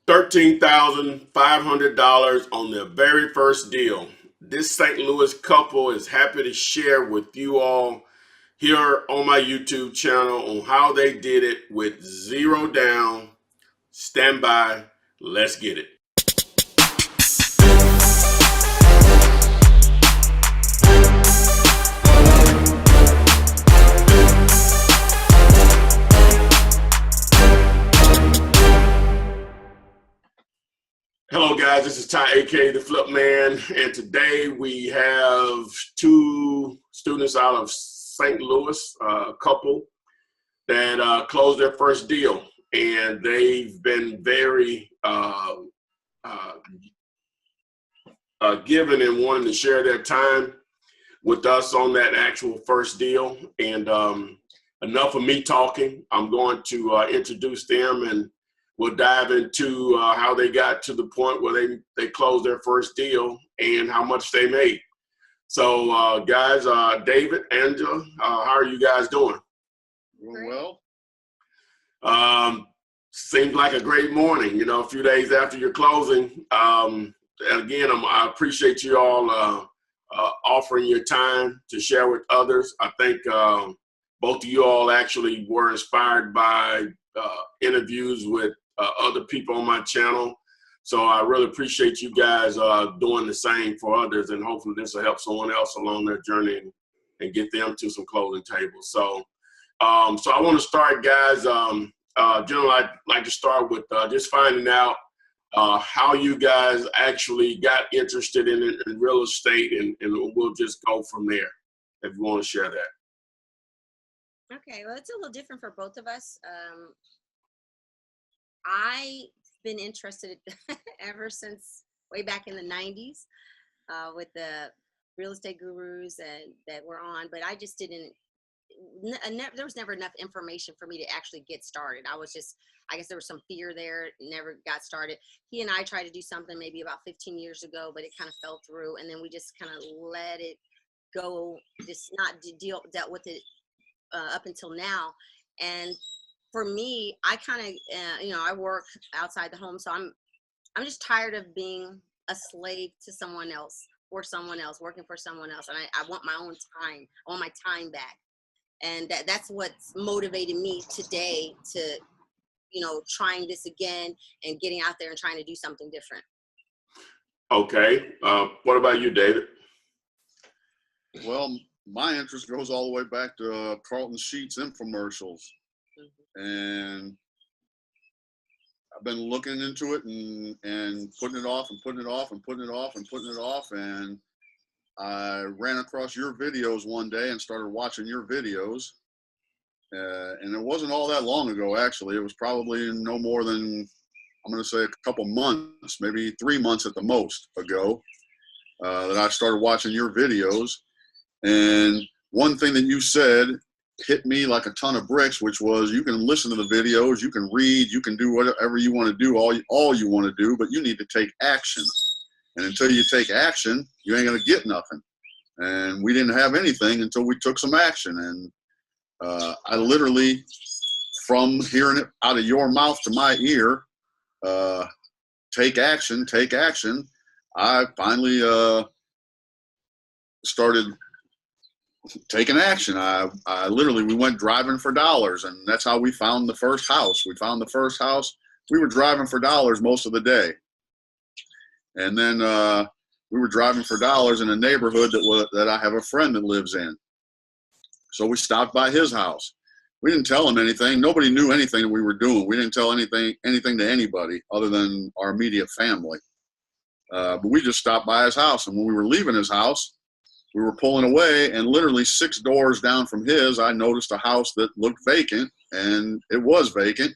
$13,500 on their very first deal. This St. Louis couple is happy to share with you all here on my YouTube channel on how they did it with zero down. Stand by. Let's get it. Hello guys, this is Ty, aka the Flip Man, and today we have two students out of St. Louis, a couple that closed their first deal, and they've been very given and wanting to share their time with us on that actual first deal. And enough of me talking. I'm going to introduce them, and we'll dive into how they got to the point where they closed their first deal and how much they made. So guys, David, Angela, how are you guys doing? Well, seems like a great morning, you know, a few days after your closing. Again, I appreciate you all offering your time to share with others. I think both of you all actually were inspired by interviews with other people on my channel. So I really appreciate you guys doing the same for others, and hopefully this will help someone else along their journey and get them to some closing tables. So so I want to start, guys. Generally, I'd like to start with just finding out how you guys actually got interested in real estate, and we'll just go from there if you want to share that. Okay, well, it's a little different for both of us. I've been interested ever since way back in the 90s with the real estate gurus that were on, but I just didn't, there was never enough information for me to actually get started. I guess there was some fear there, never got started. He and I tried to do something maybe about 15 years ago, but it kind of fell through, and then we just kind of let it go, just not dealt with it up until now. And for me, I kind of, I work outside the home, so I'm just tired of being a slave to someone else, or someone else, working for someone else. And I want my own time. I want my time back. And that's what's motivated me today to, trying this again and getting out there and trying to do something different. Okay. What about you, David? well, my interest goes all the way back to Carlton Sheets infomercials. And I've been looking into it and putting it off and putting it off and putting it off and putting it off. And I ran across your videos one day and started watching your videos. And it wasn't all that long ago, actually. It was probably no more than, I'm going to say, a couple months, maybe 3 months at the most ago, that I started watching your videos. And one thing that you said hit me like a ton of bricks, which was, you can listen to the videos, you can read, you can do whatever you want to do, all you want to do, but you need to take action. And until you take action, you ain't going to get nothing. And we didn't have anything until we took some action. And I literally, from hearing it out of your mouth to my ear, take action, I finally started taking action. I literally, we went driving for dollars, and that's how we found the first house. We found the first house. We were driving for dollars most of the day. And then we were driving for dollars in a neighborhood that I have a friend that lives in. So we stopped by his house. We didn't tell him anything. Nobody knew anything that we were doing. We didn't tell anything to anybody other than our immediate family. But we just stopped by his house. And when we were leaving his house, we were pulling away, and literally 6 doors down from his, I noticed a house that looked vacant, and it was vacant.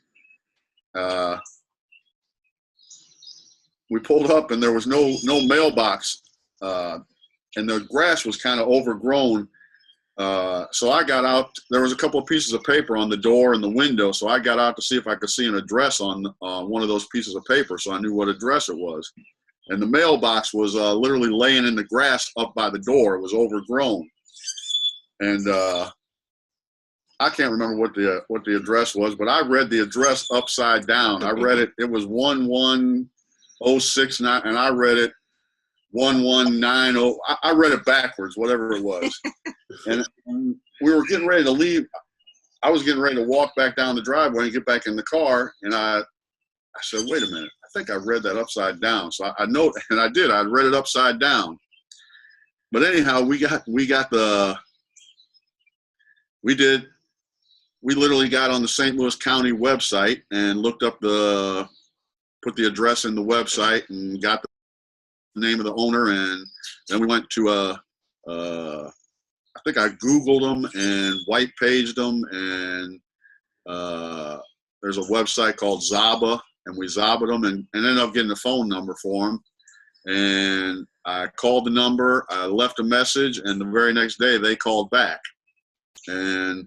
We pulled up, and there was no mailbox, and the grass was kind of overgrown. So I got out. There was a couple of pieces of paper on the door and the window, so I got out to see if I could see an address on one of those pieces of paper, so I knew what address it was. And the mailbox was literally laying in the grass up by the door. It was overgrown. And I can't remember what the address was, but I read the address upside down. I read it. It was 11069, and I read it 1190. I read it backwards, whatever it was. And we were getting ready to leave. I was getting ready to walk back down the driveway and get back in the car, and I said, "Wait a minute! I think I read that upside down." So I know, and I did. I read it upside down. But anyhow, we literally got on the St. Louis County website and looked up put the address in the website and got the name of the owner. And then we went to I think I Googled them and white paged them. And there's a website called Zaba, and we Zabba'd them and ended up getting a phone number for them. And I called the number, I left a message, and the very next day they called back. And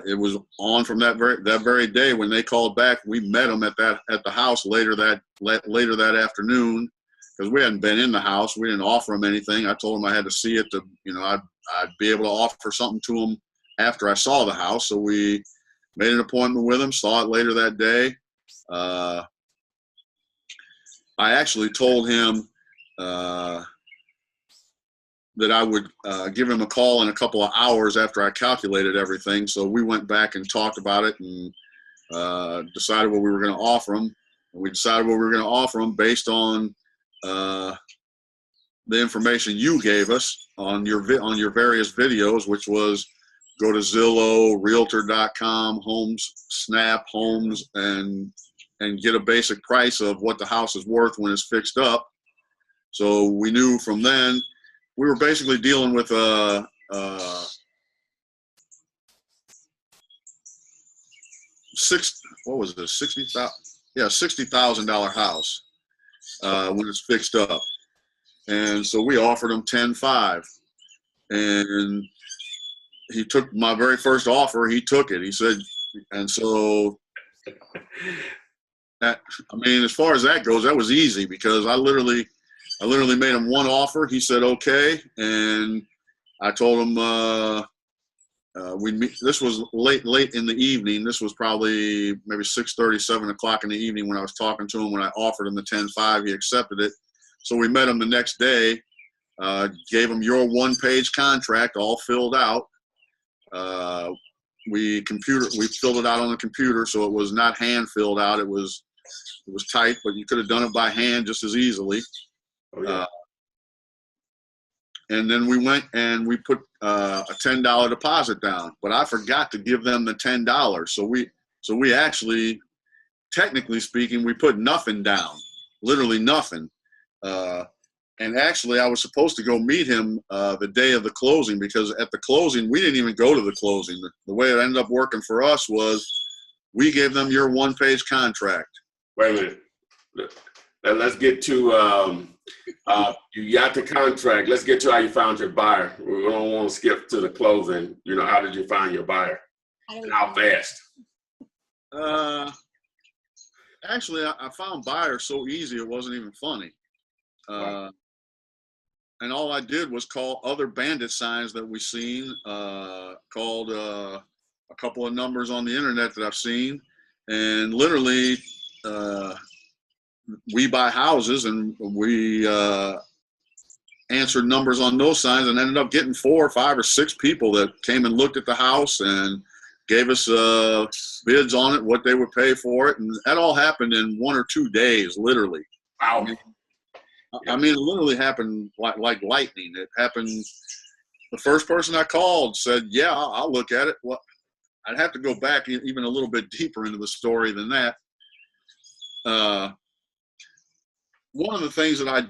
it was on from that very day. When they called back, we met them at the house later that afternoon, because we hadn't been in the house. We didn't offer them anything. I told them I had to see it to, I'd be able to offer something to them after I saw the house. So we made an appointment with them, saw it later that day. I actually told him that I would give him a call in a couple of hours after I calculated everything. So we went back and talked about it and decided what we were going to offer him. And we decided what we were going to offer him based on the information you gave us on your various videos, which was go to Zillow, Realtor.com, Homes, Snap, Homes, and get a basic price of what the house is worth when it's fixed up. So we knew from then. We were basically dealing with a $60,000 house when it's fixed up, and so we offered him 10.5, and he took my very first offer. He took it. He said, and so that, as far as that goes, that was easy because I literally made him one offer. He said okay, and I told him we'd meet. This was late in the evening. This was probably maybe 6:30, 7 o'clock in the evening when I was talking to him. When I offered him the 10.5, he accepted it. So we met him the next day. Gave him your one-page contract, all filled out. We filled it out on the computer, so it was not hand filled out. It was typed, but you could have done it by hand just as easily. Oh, yeah. And then we went and we put a $10 deposit down, but I forgot to give them the $10. So we actually, technically speaking, we put nothing down, literally nothing. And actually, I was supposed to go meet him the day of the closing, because at the closing, we didn't even go to the closing. The way it ended up working for us was we gave them your one-page contract. Wait a minute. Now let's get to you got the contract. Let's get to how you found your buyer. We don't want to skip to the closing. How did you find your buyer? And how fast? Actually, I found buyers so easy it wasn't even funny. Wow. And all I did was call other bandit signs that we've seen, called a couple of numbers on the internet that I've seen, and literally we buy houses, and we answered numbers on those signs and ended up getting 4 or 5 or 6 people that came and looked at the house and gave us bids on it, what they would pay for it. And that all happened in 1 or 2 days, literally. Wow. It literally happened like lightning. It happened. The first person I called said, yeah, I'll look at it. Well, I'd have to go back even a little bit deeper into the story than that. One of the things that I've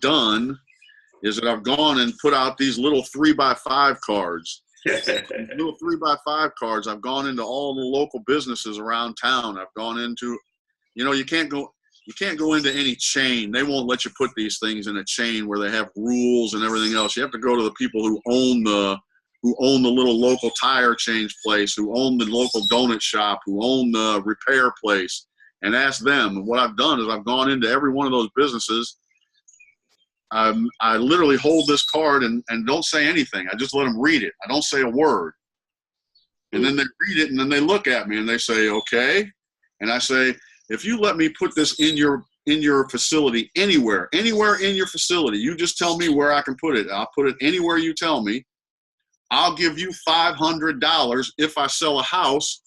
done is that I've gone and put out these little 3x5 cards. Little 3x5 cards. I've gone into all the local businesses around town. I've gone into, you can't go into any chain. They won't let you put these things in a chain where they have rules and everything else. You have to go to the people who own the little local tire change place, who own the local donut shop, who own the repair place, and ask them. And what I've done is I've gone into every one of those businesses. I literally hold this card and don't say anything. I just let them read it. I don't say a word. And then they read it and then they look at me and they say, okay. And I say, if you let me put this in your facility anywhere in your facility, you just tell me where I can put it. I'll put it anywhere you tell me. I'll give you $500 if I sell a house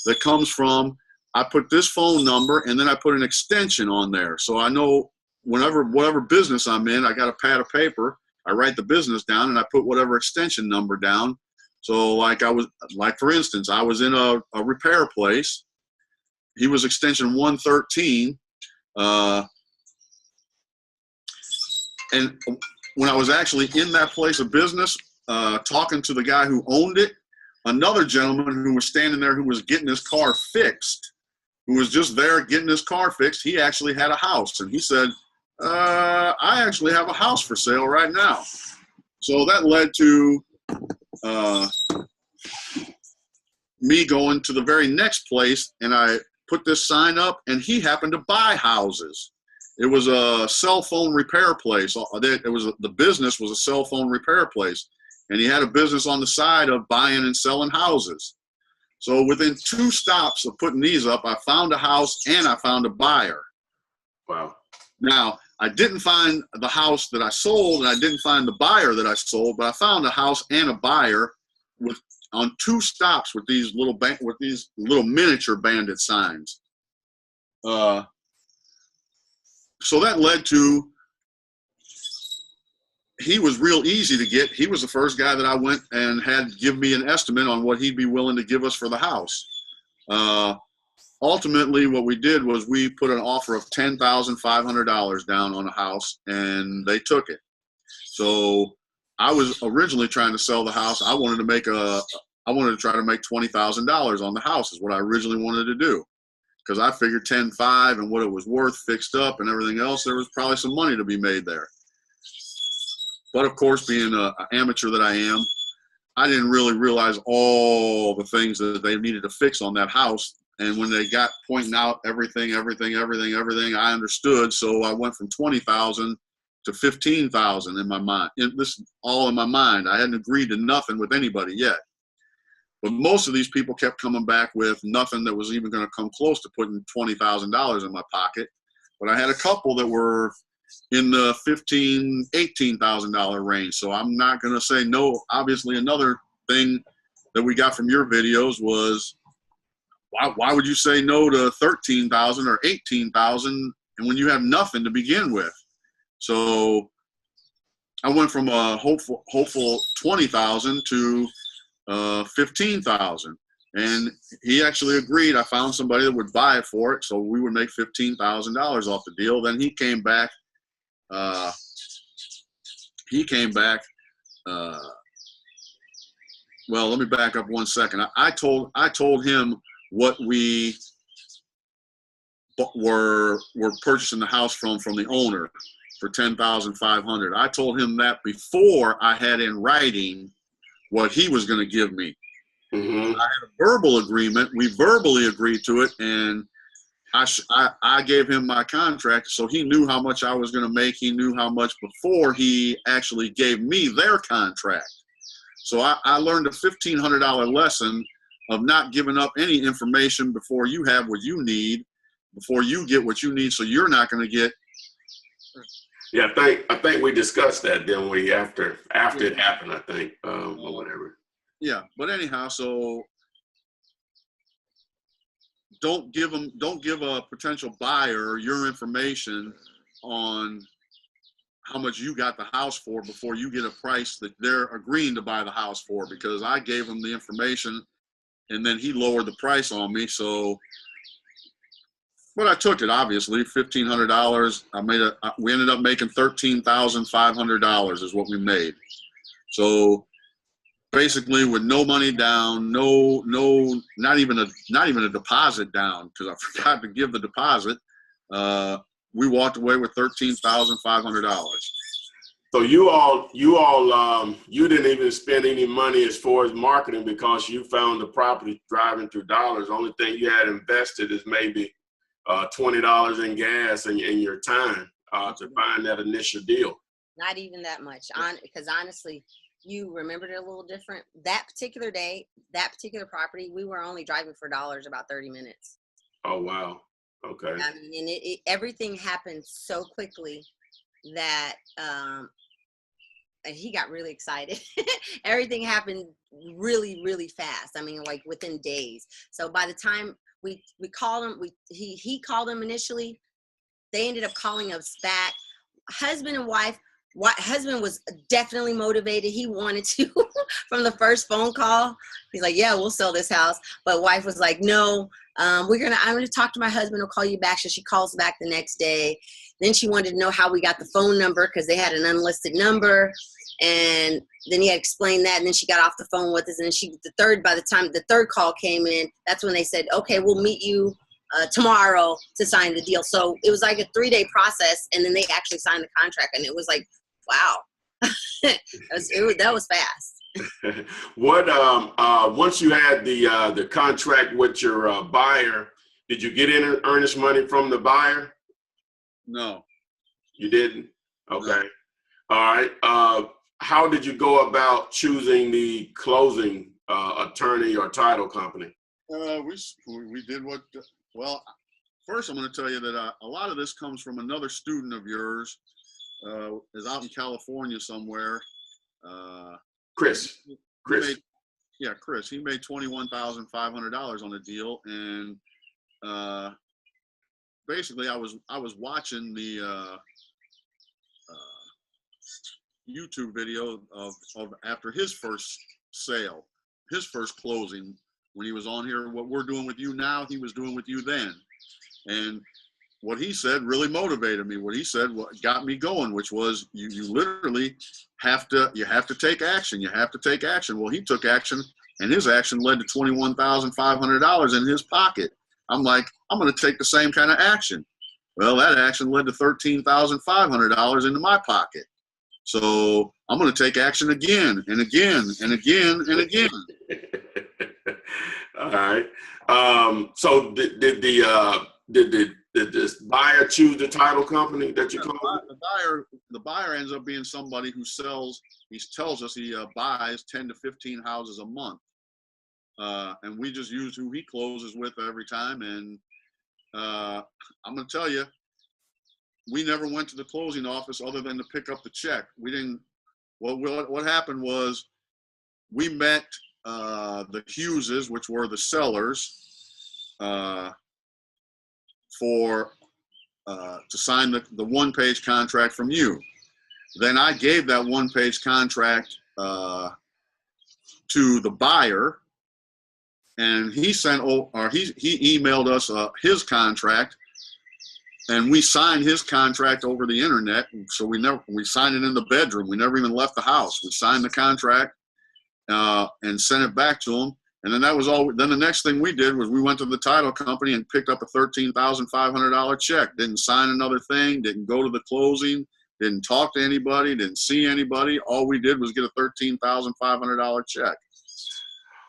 that comes from, I put this phone number and then I put an extension on there. So I know whatever business I'm in, I got a pad of paper, I write the business down and I put whatever extension number down. So for instance, I was in a repair place. He was extension 113. And when I was actually in that place of business, talking to the guy who owned it, another gentleman who was standing there who was getting his car fixed, who was just there getting his car fixed, he actually had a house. And he said, I actually have a house for sale right now. So that led to me going to the very next place, and I put this sign up, and he happened to buy houses. It was a cell phone repair place. The business was a cell phone repair place, and he had a business on the side of buying and selling houses. So within 2 stops of putting these up, I found a house and I found a buyer. Wow. Now, I didn't find the house that I sold, and I didn't find the buyer that I sold, but I found a house and a buyer on 2 stops with these little miniature bandit signs. So that led to, he was real easy to get. He was the first guy that I went and had give me an estimate on what he'd be willing to give us for the house. Ultimately, what we did was we put an offer of $10,500 down on a house, and they took it. So I was originally trying to sell the house. I wanted to try to make $20,000 on the house is what I originally wanted to do, because I figured 10.5 and what it was worth fixed up and everything else, there was probably some money to be made there. But of course, being an amateur that I am, I didn't really realize all the things that they needed to fix on that house. And when they got pointing out everything, I understood. So I went from 20,000 to 15,000 in my mind. This is all in my mind. I hadn't agreed to nothing with anybody yet. But most of these people kept coming back with nothing that was even going to come close to putting $20,000 in my pocket. But I had a couple that were in the $15,000, $18,000 range. So I'm not going to say no. Obviously, another thing that we got from your videos was, why would you say no to 13,000 or 18,000 and when you have nothing to begin with? So I went from a hopeful 20,000 to 15,000, and he actually agreed. I found somebody that would buy it for it, so we would make $15,000 off the deal. Then he came back. Well, let me back up 1 second. I told him what we were purchasing the house from the owner for $10,500. I told him that before I had in writing what he was going to give me. Mm-hmm. I had a verbal agreement. We verbally agreed to it, and I gave him my contract, so he knew how much I was going to make. He knew how much before he actually gave me their contract. So I learned a $1,500 lesson of not giving up any information before you have what you need, before you get what you need, so you're not going to get. Yeah, I think we discussed that, didn't we? After it happened, I think, or whatever. Yeah, but anyhow, so don't give a potential buyer your information on how much you got the house for before you get a price that they're agreeing to buy the house for, because I gave them the information and then he lowered the price on me. So, but I took it, obviously, $1,500. We ended up making $13,500 is what we made. So basically with no money down, not even a deposit down, because I forgot to give the deposit. We walked away with $13,500. So you didn't even spend any money as far as marketing, because you found the property driving through dollars. The only thing you had invested is maybe $20 in gas and your time to find that initial deal. Not even that much, because honestly, you remembered it a little different. That particular day, that particular property, we were only driving for dollars about 30 minutes. Oh, wow. Okay. I mean, and everything happened so quickly that and he got really excited. Everything happened really, really fast. I mean, like within days. So by the time we called him, he called him initially. They ended up calling us back. Husband and wife. Husband was definitely motivated. He wanted to from the first phone call. He's like, yeah, we'll sell this house. But wife was like, no, I'm going to talk to my husband. I'll call you back. So she calls back the next day. Then she wanted to know how we got the phone number because they had an unlisted number. And then he had explained that. And then she got off the phone with us. And then by the time the third call came in, that's when they said, okay, we'll meet you tomorrow to sign the deal. So it was like a 3-day process. And then they actually signed the contract. And it was like, wow, that was fast. What once you had the contract with your buyer, did you get any earnest money from the buyer? No. You didn't? Okay. No. All right. How did you go about choosing the closing attorney or title company? We did what, well, first I'm going to tell you that a lot of this comes from another student of yours, is out in California somewhere. Chris. Chris. He made $21,500 on the deal, and basically I was watching the YouTube video of after his first sale, his first closing, when he was on here. What we're doing with you now, he was doing with you then, and what he said really motivated me. What he said got me going, which was you literally have to take action. You have to take action. Well, he took action, and his action led to $21,500 in his pocket. I'm like, I'm going to take the same kind of action. Well, that action led to $13,500 into my pocket. So I'm going to take action again and again and again and again. All right. So did this buyer choose the title company that you called? The buyer ends up being somebody who sells. He tells us he buys 10 to 15 houses a month, and we just use who he closes with every time. And I'm going to tell you, we never went to the closing office other than to pick up the check. We didn't. What happened was we met the Hugheses, which were the sellers, to sign the one-page contract from you. Then I gave that one-page contract to the buyer, and he emailed us his contract, and we signed his contract over the internet. So we signed it in the bedroom. We never even left the house. We signed the contract and sent it back to him. And then that was all. Then the next thing we did was we went to the title company and picked up a $13,500 check. Didn't sign another thing. Didn't go to the closing. Didn't talk to anybody. Didn't see anybody. All we did was get a $13,500 check.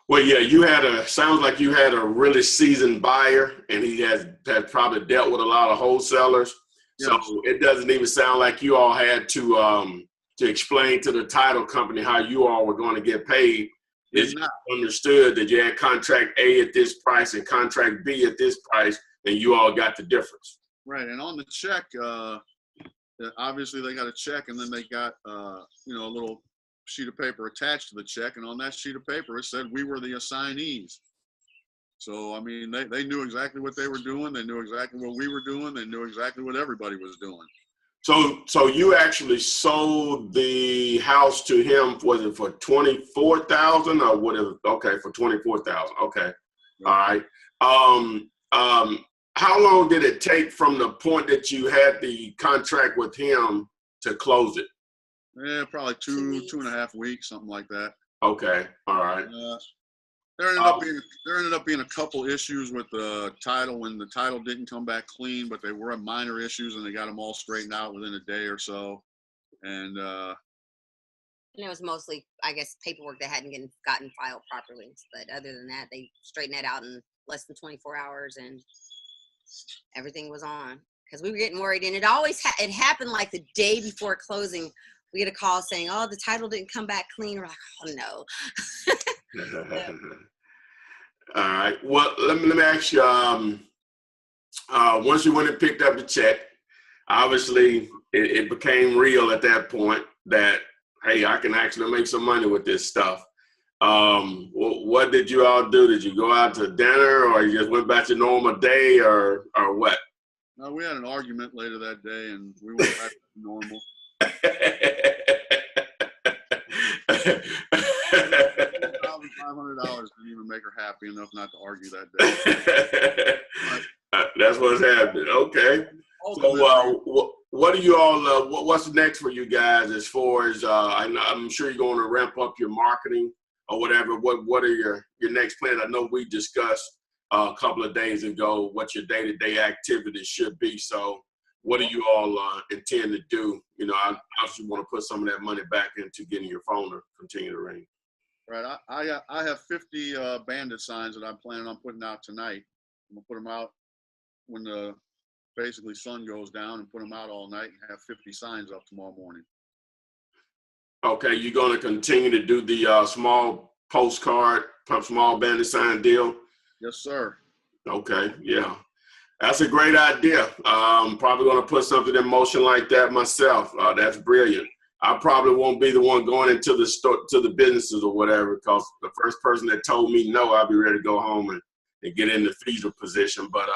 Well, yeah, sounds like you had a really seasoned buyer, and he had probably dealt with a lot of wholesalers. Yes. So it doesn't even sound like you all had to explain to the title company how you all were going to get paid. It's understood that you had contract A at this price and contract B at this price, and you all got the difference. Right, and on the check, obviously they got a check, and then they got a little sheet of paper attached to the check, and on that sheet of paper it said we were the assignees. So I mean, they knew exactly what they were doing. They knew exactly what we were doing. They knew exactly what everybody was doing. So you actually sold the house to him, was it for $24,000 or whatever? Okay, for $24,000. Okay. All right. How long did it take from the point that you had the contract with him to close it? Yeah, probably two and a half weeks, something like that. Okay. All right. There ended up being a couple issues with the title when the title didn't come back clean, but they were minor issues, and they got them all straightened out within a day or so. And it was mostly, I guess, paperwork that hadn't gotten filed properly. But other than that, they straightened that out in less than 24 hours, and everything was on. Because we were getting worried, and it always it happened like the day before closing. we get a call saying, oh, the title didn't come back clean. We're like, oh no. All right. Well, let me ask you. Once you went and picked up the check, obviously it became real at that point that, hey, I can actually make some money with this stuff. What did you all do? Did you go out to dinner, or you just went back to normal day, or what? No, we had an argument later that day, and we went back to normal. $500 didn't even make her happy enough not to argue that day. That's what's happening. Okay. So, what do you all? What's next for you guys as far as? I'm sure you're going to ramp up your marketing or whatever. What are your next plans? I know we discussed a couple of days ago what your day-to-day activities should be. So, what do you all intend to do? You know, I obviously want to put some of that money back into getting your phone to continue to ring. Right. I have 50 bandit signs that I'm planning on putting out tonight. I'm gonna put them out when the basically sun goes down, and put them out all night and have 50 signs up tomorrow morning. Okay, you're going to continue to do the small postcard, small bandit sign deal? Yes, sir. Okay, yeah. That's a great idea. Probably going to put something in motion like that myself. That's brilliant. I probably won't be the one going into the store, to the businesses or whatever, because the first person that told me no, I'll be ready to go home and get in the fetal position. But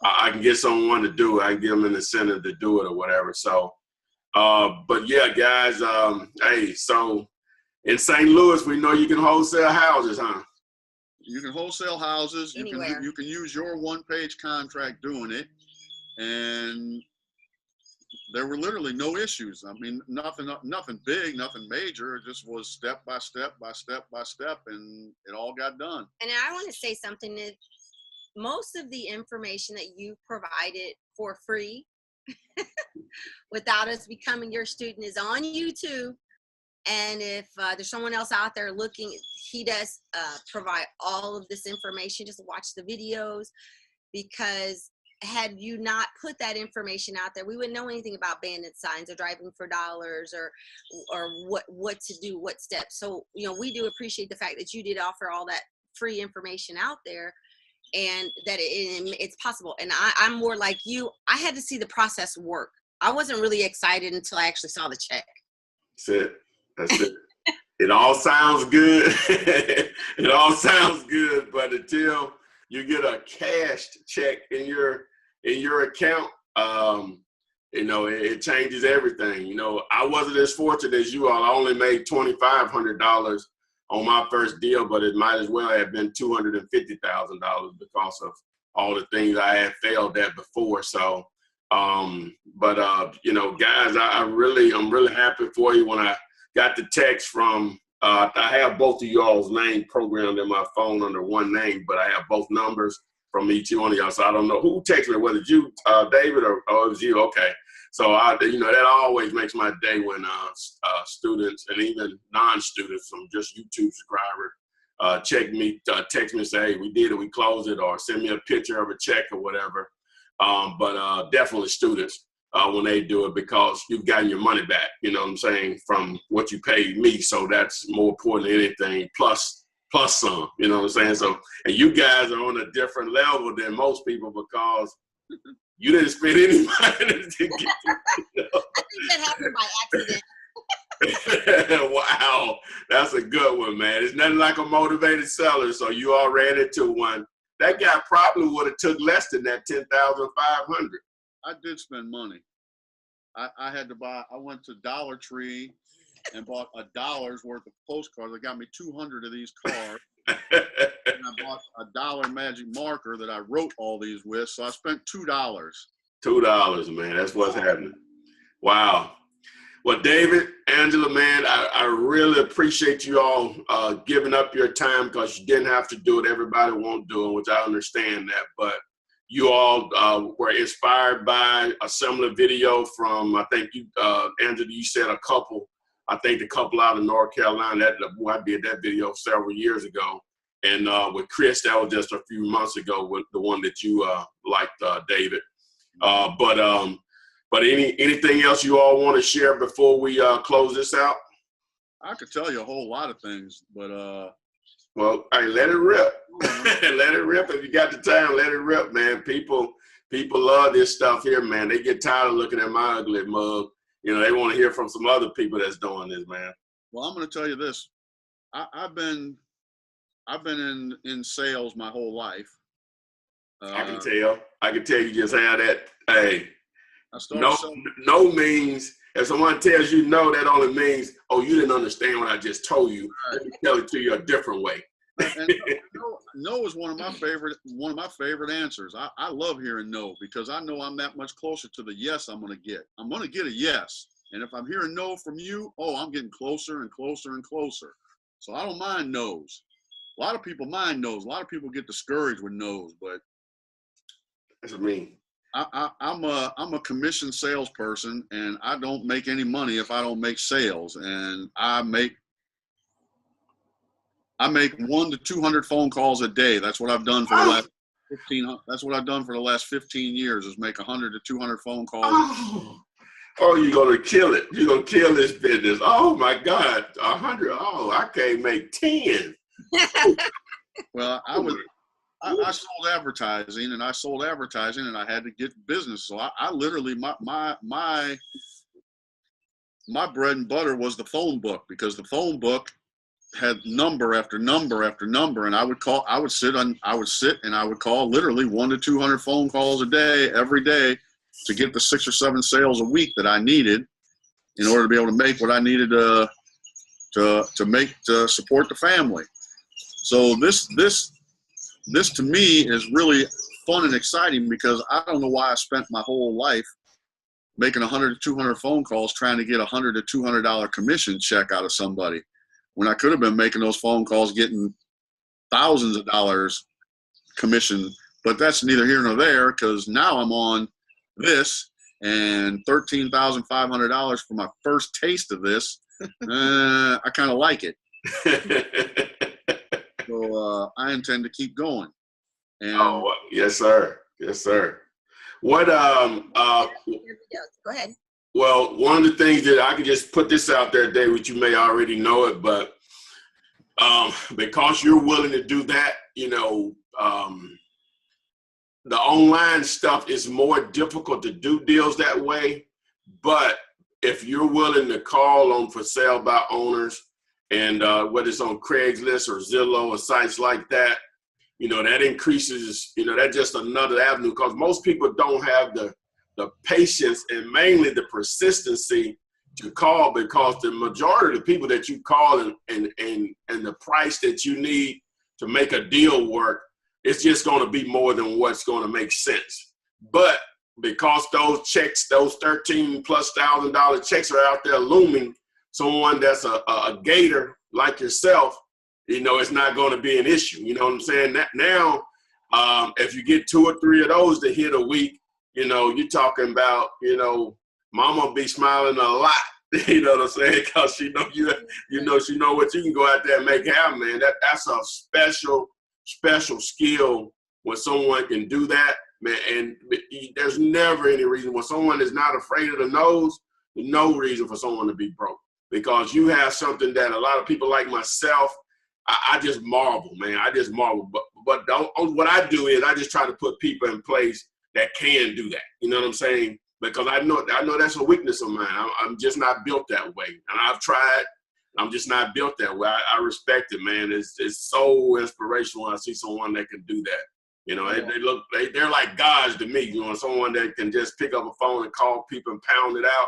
I can get someone to do it. I can give them an incentive to do it or whatever. So, but yeah, guys, hey, so in St. Louis, we know you can wholesale houses, huh? You can wholesale houses. Anywhere. You can use your one-page contract doing it, and there were literally no issues. I mean, nothing big, nothing major. It just was step by step by step by step, and it all got done. And I want to say something that most of the information that you provided for free without us becoming your student is on YouTube. And if there's someone else out there looking, he does provide all of this information. Just watch the videos, because had you not put that information out there, we wouldn't know anything about bandit signs or driving for dollars or what to do, what steps. So, you know, we do appreciate the fact that you did offer all that free information out there, and that it's possible. And I'm more like you. I had to see the process work. I wasn't really excited until I actually saw the check. That's it. It all sounds good. It all sounds good, but until you get a cashed check in your account, you know, it changes everything. You know, I wasn't as fortunate as you all. I only made $2,500 on my first deal, but it might as well have been $250,000 because of all the things I had failed at before. So, you know, guys, I'm really happy for you. When I got the text from, I have both of y'all's name programmed in my phone under one name, but I have both numbers from each one of y'all. So I don't know who texted me, whether it's you, David, or it was you. Okay. So, you know, that always makes my day when students and even non-students from just YouTube subscribers text me and say, hey, we did it, we closed it, or send me a picture of a check or whatever. But definitely students when they do it, because you've gotten your money back, you know what I'm saying, from what you paid me. So that's more important than anything, plus some, you know what I'm saying? So, and you guys are on a different level than most people, because you didn't spend any money to get it. I think that happened by accident. Wow, that's a good one, man. It's nothing like a motivated seller. So you all ran into one. That guy probably would have took less than that $10,500. I did spend money. I had to buy. I went to Dollar Tree and bought $1 worth of postcards. They got me 200 of these cards. And I bought $1 magic marker that I wrote all these with. So I spent $2. $2, man. That's what's happening. Wow. Well, David, Angela, man, I really appreciate you all giving up your time, because you didn't have to do it. Everybody won't do it, which I understand that. But you all were inspired by a similar video from, I think you, Angela, you said a couple. I think the couple out of North Carolina, I did that video several years ago. And with Chris, that was just a few months ago with the one that you liked, David. But But anything else you all want to share before we close this out? I could tell you a whole lot of things, but well, hey, let it rip. Let it rip. If you got the time, let it rip, man. People love this stuff here, man. They get tired of looking at my ugly mug. You know, they want to hear from some other people that's doing this, man. Well, I'm going to tell you this. I've been in sales my whole life. I can tell. I can tell you just how that. Hey, no means. If someone tells you no, that only means, oh, you didn't understand what I just told you. Right. Let me tell it to you a different way. And no is one of my favorite answers. I love hearing no, because I know I'm that much closer to the yes I'm going to get. I'm going to get a yes. And if I'm hearing no from you, oh, I'm getting closer and closer and closer. So I don't mind no's. A lot of people mind no's. A lot of people get discouraged with no's, but that's me. I'm a commission salesperson, and I don't make any money if I don't make sales. And I make 100 to 200 phone calls a day. That's what I've done for the last 15. That's what I've done for the last 15 years, is make 100 to 200 phone calls. Oh, you're gonna kill it. You're gonna kill this business. Oh my God, 100. Oh, I can't make 10. Well, I sold advertising, and I had to get business. So I literally, my bread and butter was the phone book, because the phone book had number after number after number, and I would sit and I would call literally 100 to 200 phone calls a day, every day, to get the 6 or 7 sales a week that I needed in order to be able to make what I needed to support the family. So this to me is really fun and exciting, because I don't know why I spent my whole life making 100 to 200 phone calls trying to get $100 to $200 commission check out of somebody, when I could have been making those phone calls getting thousands of dollars commission. But that's neither here nor there, because now I'm on this, and $13,500 for my first taste of this. I kind of like it. So I intend to keep going. And yes, sir. Yes, sir. What Go ahead. Well, one of the things that I could just put this out there, Dave, which you may already know it, but because you're willing to do that, you know, the online stuff is more difficult to do deals that way. But if you're willing to call on for sale by owners, and whether it's on Craigslist or Zillow or sites like that, you know, that increases, you know, that's just another avenue, because most people don't have the patience and mainly the persistency to call, because the majority of the people that you call and the price that you need to make a deal work, it's just going to be more than what's going to make sense. But because those checks, those $13,000+ checks are out there looming, someone that's a gator like yourself, you know, it's not going to be an issue. You know what I'm saying? Now, if you get 2 or 3 of those to hit a week, you know, you're talking about, you know, mama be smiling a lot. You know what I'm saying? Because she know she know what you can go out there and make happen, man. That's a special skill when someone can do that, man. And there's never any reason when someone is not afraid of the no's. There's no reason for someone to be broke, because you have something that a lot of people like myself, I just marvel, man. I just marvel. But what I do is I just try to put people in place that can do that. You know what I'm saying? Because I know that's a weakness of mine. I'm just not built that way. And I've tried. I'm just not built that way. I respect it, man. It's so inspirational when I see someone that can do that. You know, they're like gods to me. You know, someone that can just pick up a phone and call people and pound it out.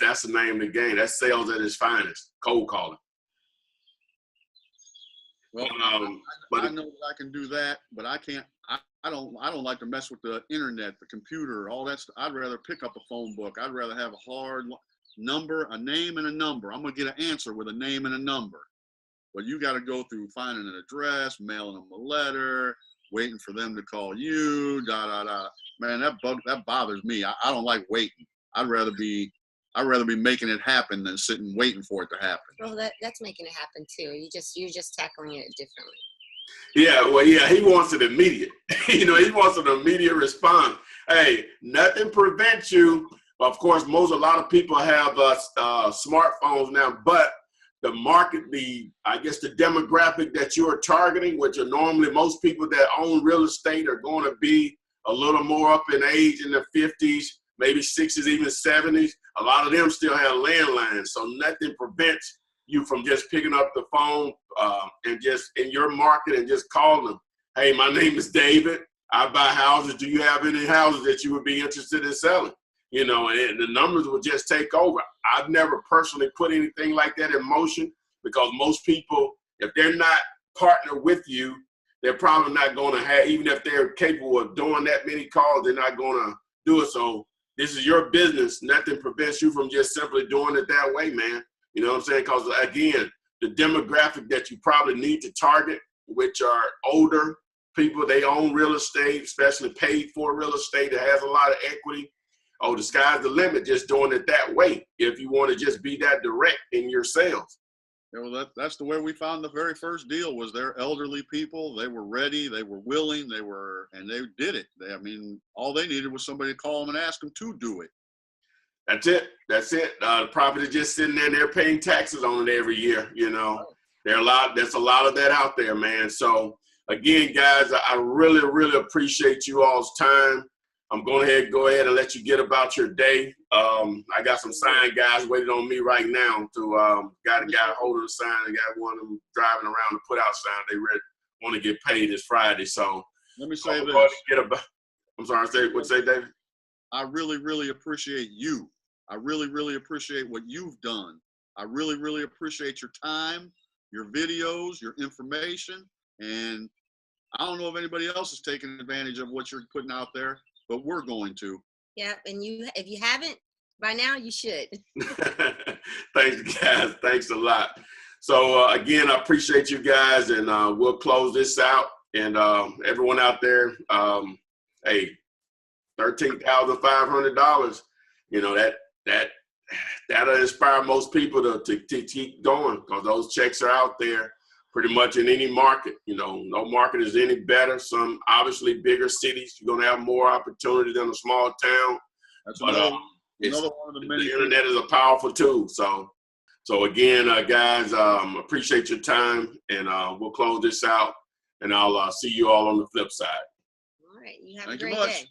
That's the name of the game. That's sales at its finest. Cold calling. Well, I know that I can do that, but I can't. I don't like to mess with the internet, the computer, all that stuff. I'd rather pick up a phone book. I'd rather have a hard number, a name, and a number. I'm gonna get an answer with a name and a number. But you got to go through finding an address, mailing them a letter, waiting for them to call you. Man, that bothers me. I don't like waiting. I'd rather be making it happen than sitting waiting for it to happen. Well, that's making it happen too. You're just tackling it differently. Yeah, well, yeah, he wants it immediate. You know, he wants an immediate response. Hey, nothing prevents you. Of course, a lot of people have smartphones now, but the market, I guess the demographic that you are targeting, which are normally most people that own real estate are going to be a little more up in age, in their 50s, maybe 60s, even 70s. A lot of them still have landlines, so nothing prevents you from just picking up the phone and just in your market and just calling them. Hey, my name is David. I buy houses. Do you have any houses that you would be interested in selling? You know, and the numbers will just take over. I've never personally put anything like that in motion because most people, if they're not partnered with you, they're probably not going to have, even if they're capable of doing that many calls, they're not going to do it. So this is your business. Nothing prevents you from just simply doing it that way, man. You know what I'm saying? Because again, the demographic that you probably need to target, which are older people, they own real estate, especially paid for real estate that has a lot of equity. Oh, the sky's the limit, just doing it that way. If you want to just be that direct in your sales. Yeah, well, that's the way we found the very first deal. Was they're elderly people. They were ready. They were willing. And they did it. All they needed was somebody to call them and ask them to do it. That's it. The property is just sitting there and they're paying taxes on it every year. You know, there's a lot of that out there, man. So again, guys, I really, really appreciate you all's time. I'm going to go ahead and let you get about your day. I got some sign guys waiting on me right now to got a guy holding the sign. I got one of them driving around to put out sign. They really want to get paid this Friday. So let me say this. I'm sorry, what say, David? I really, really appreciate you. I really, really appreciate what you've done. I really, really appreciate your time, your videos, your information. And I don't know if anybody else is taking advantage of what you're putting out there, but we're going to. Yeah, and if you haven't by now, you should. Thanks, guys. Thanks a lot. So again, I appreciate you guys, and we'll close this out. And everyone out there, hey, $13,500. You know that'll inspire most people to keep going because those checks are out there pretty much in any market. You know, no market is any better. Some obviously bigger cities, you're gonna have more opportunity than a small town. That's but another one of the many. The internet is a powerful tool. So again, guys, appreciate your time, and we'll close this out, and I'll see you all on the flip side. All right, you have Thank a you great much. day.